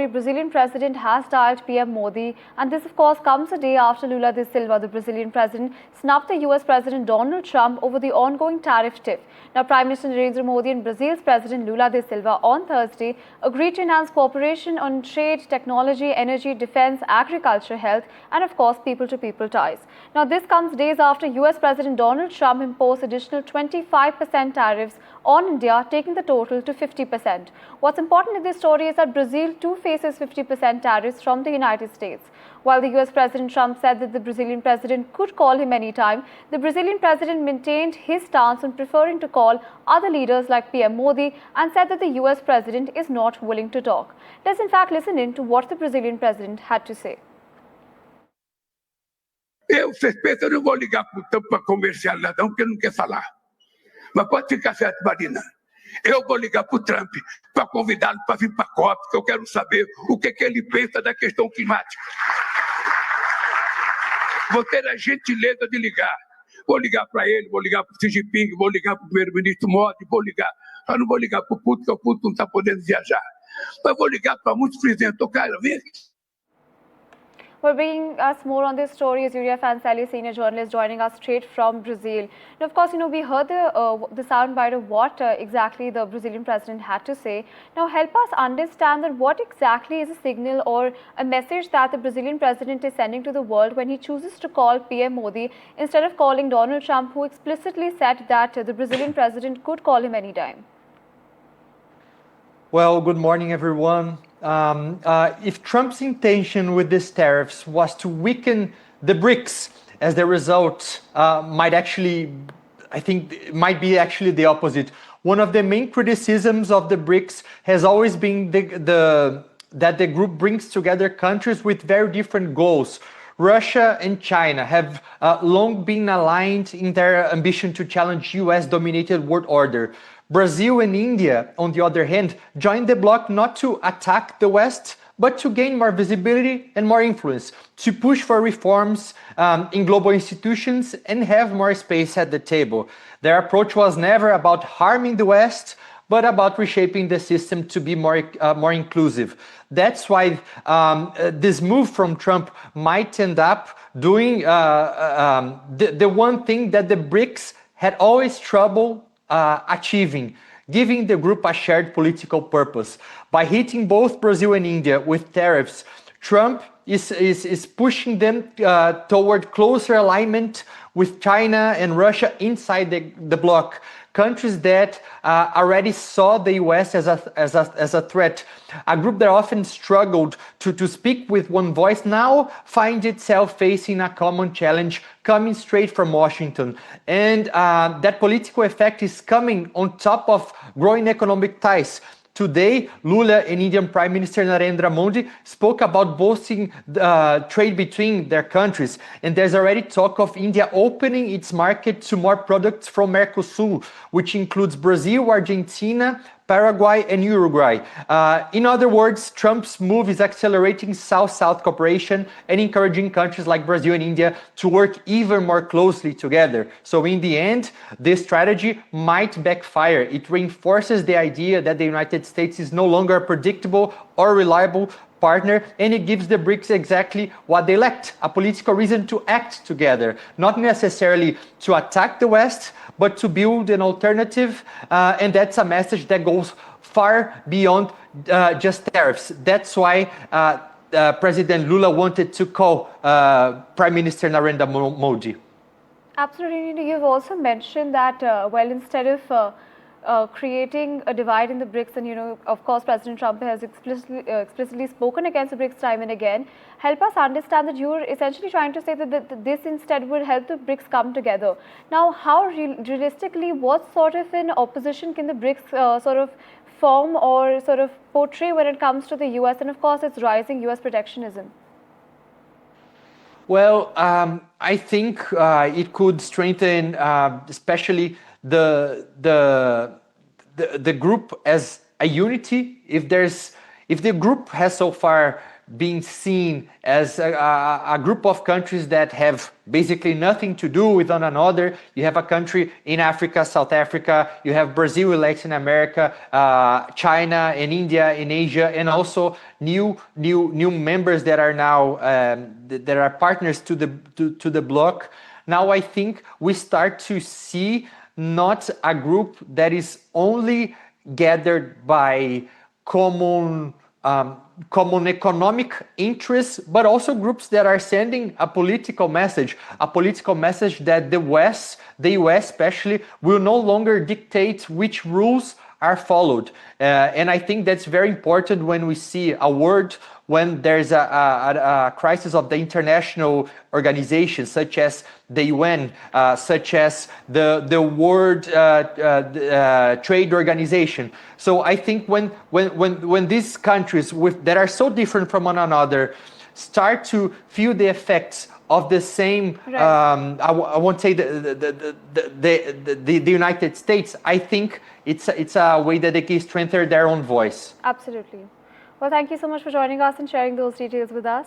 Brazilian president has dialed PM Modi, and this of course comes a day after Lula da Silva, the Brazilian president, snubbed the US President Donald Trump over the ongoing tariff tiff. Now, Prime Minister Narendra Modi and Brazil's President Lula da Silva on Thursday agreed to enhance cooperation on trade, technology, energy, defense, agriculture, health, and of course people-to-people ties. Now, this comes days after US President Donald Trump imposed additional 25% tariffs on India, taking the total to 50%. What's important in this story is that Brazil too faces 50% tariffs from the United States. While the US President Trump said that the Brazilian president could call him anytime, the Brazilian president maintained his stance on preferring to call other leaders like PM Modi and said that the US president is not willing to talk. Let's in fact listen in to what the Brazilian president had to say. Vocês pensam, eu não vou ligar para o Trump para comercial não, porque ele não quer falar. Mas pode ficar certo, Marina. Eu vou ligar para o Trump para convidá-lo para vir para a COP, porque eu quero saber o que ele pensa da questão climática. Vou ter a gentileza de ligar. Vou ligar para ele, vou ligar para o Xi Jinping, vou ligar para o primeiro-ministro Modi, vou ligar. Só não vou ligar para o Putin, porque o Putin não está podendo viajar. Mas vou ligar para muitos presidentes. Cara, vem aqui. For bringing us more on this story is Yuria Fansali, senior journalist, joining us straight from Brazil. Now, of course, we heard the soundbite of what exactly the Brazilian president had to say. Now, help us understand that what exactly is a signal or a message that the Brazilian president is sending to the world when he chooses to call PM Modi instead of calling Donald Trump, who explicitly said that the Brazilian president could call him anytime. Well, good morning, everyone. If Trump's intention with these tariffs was to weaken the BRICS, as the result might be actually the opposite. One of the main criticisms of the BRICS has always been that the group brings together countries with very different goals. Russia and China have long been aligned in their ambition to challenge US-dominated world order. Brazil and India, on the other hand, joined the bloc not to attack the West, but to gain more visibility and more influence, to push for reforms in global institutions and have more space at the table. Their approach was never about harming the West, but about reshaping the system to be more inclusive. That's why this move from Trump might end up doing the one thing that the BRICS had always trouble achieving, giving the group a shared political purpose. By hitting both Brazil and India with tariffs, Trump is pushing them toward closer alignment with China and Russia inside the bloc. Countries that already saw the US as a threat. A group that often struggled to speak with one voice now finds itself facing a common challenge coming straight from Washington. And that political effect is coming on top of growing economic ties. Today, Lula and Indian Prime Minister Narendra Modi spoke about boosting trade between their countries. And there's already talk of India opening its market to more products from Mercosur, which includes Brazil, Argentina, Paraguay and Uruguay. In other words, Trump's move is accelerating South-South cooperation and encouraging countries like Brazil and India to work even more closely together. So in the end, this strategy might backfire. It reinforces the idea that the United States is no longer a predictable or reliable partner, and it gives the BRICS exactly what they lacked, a political reason to act together, not necessarily to attack the West, but to build an alternative, and that's a message that goes far beyond just tariffs. That's why President Lula wanted to call Prime Minister Narendra Modi. Absolutely. You've also mentioned that, well, instead of creating a divide in the BRICS, and of course President Trump has explicitly spoken against the BRICS time and again. Help us understand that you're essentially trying to say that this instead would help the BRICS come together. Now, how realistically, what sort of an opposition can the BRICS sort of form or sort of portray when it comes to the US and of course its rising US protectionism? Well, I think it could strengthen especially the group as a unity. If there's if the group has so far been seen as a group of countries that have basically nothing to do with one another, you have a country in Africa, South Africa, you have Brazil in Latin America, China and India in Asia, and also new members that are now that are partners to the bloc. Now I think we start to see not a group that is only gathered by common economic interests, but also groups that are sending a political message that the West, the US especially, will no longer dictate which rules are followed. And I think that's very important when we see a world when there's a crisis of the international organizations, such as the UN, such as the World Trade Organization. So I think when these countries that are so different from one another start to feel the effects of the same, right. I won't say the United States. I think it's a way that they can strengthen their own voice. Absolutely. Well, thank you so much for joining us and sharing those details with us.